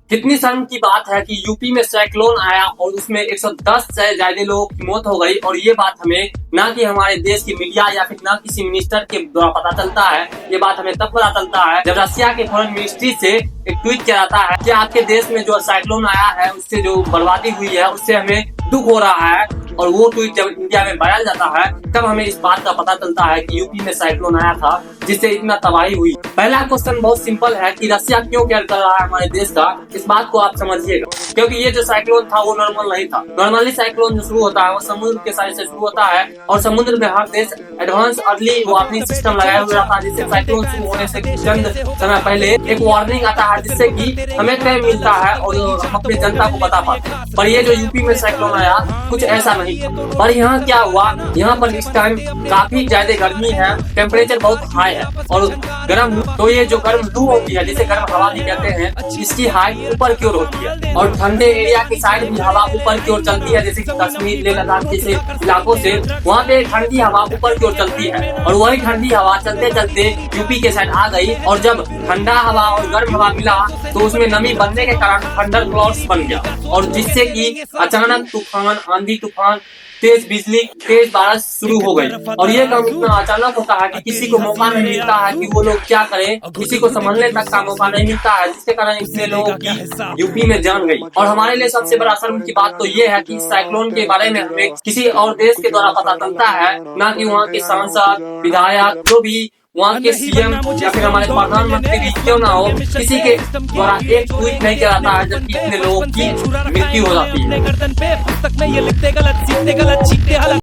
कितनी शर्म की बात है कि यूपी में साइक्लोन आया और उसमें 110 से ज्यादा लोगों की मौत हो गई। और ये बात हमें ना कि हमारे देश की मीडिया या फिर ना किसी मिनिस्टर के द्वारा पता चलता है। ये बात हमें तब पता चलता है जब रशिया के फॉरेन मिनिस्ट्री से एक ट्वीट किया जाता है कि आपके देश में जो साइक्लोन आया है उससे जो बर्बादी हुई है उससे हमें दुख हो रहा है। और वो ट्वीट जब इंडिया में वायरल जाता है तब हमें इस बात का पता चलता है कि यूपी में साइक्लोन आया था जिससे इतना तबाही हुई। पहला क्वेश्चन बहुत सिंपल है कि रशिया क्यों केयर कर रहा है हमारे देश का, इस बात को आप समझिएगा। क्योंकि ये जो साइक्लोन था वो नॉर्मल नहीं था। नॉर्मली साइक्लोन जो शुरू होता है वो समुद्र के साइड से शुरू होता है और समुद्र में हर देश एडवांस अर्ली वार्निंग सिस्टम लगाया हुआ था जिससे साइक्लोन शुरू होने से चंद समय पहले एक वार्निंग आता है जिससे कि हमें टाइम मिलता है और हम अपनी जनता को बता पाते हैं। पर ये जो यूपी में साइक्लोन आया कुछ ऐसा नहीं। पर यहाँ क्या हुआ, यहाँ पर इस टाइम काफी ज्यादा गर्मी है, टेम्परेचर बहुत हाई है और गर्म, तो ये जो गर्म लू होती है जिसे गर्म हवा भी कहते हैं इसकी हाइट ऊपर की ओर होती है और ठंडे एरिया की साइड भी हवा ऊपर की ओर चलती है। जैसे कि कश्मीर लेह लद्दाख जैसे इलाकों से वहाँ पे ठंडी हवा ऊपर की ओर चलती है और वही ठंडी हवा चलते चलते यूपी के साइड आ गई और जब ठंडा हवा और गर्म हवा मिला तो उसमें नमी बनने के कारण थंडर क्लाउड्स बन गया और जिससे कि अचानक तूफान, आंधी तूफान, तेज बिजली, तेज बारिश शुरू हो गई। और ये काम इतना अचानक होता है कि किसी को मौका नहीं मिलता है कि वो लोग क्या करें, किसी को समझने तक का मौका नहीं मिलता है, जिसके कारण इतने लोगों की यूपी में जान गई। और हमारे लिए सबसे बड़ा शर्म की बात तो ये है कि साइक्लोन के बारे में हमें किसी और देश के द्वारा पता चलता है, ना कि वहाँ के सांसद, विधायक, जो भी वहाँ के सीएम या फिर हमारे प्रधानमंत्री भी क्यों ना हो, किसी के द्वारा एक ट्वीट नहीं किया जाता है जबकि इतने लोगों की मृत्यु हो जाती है।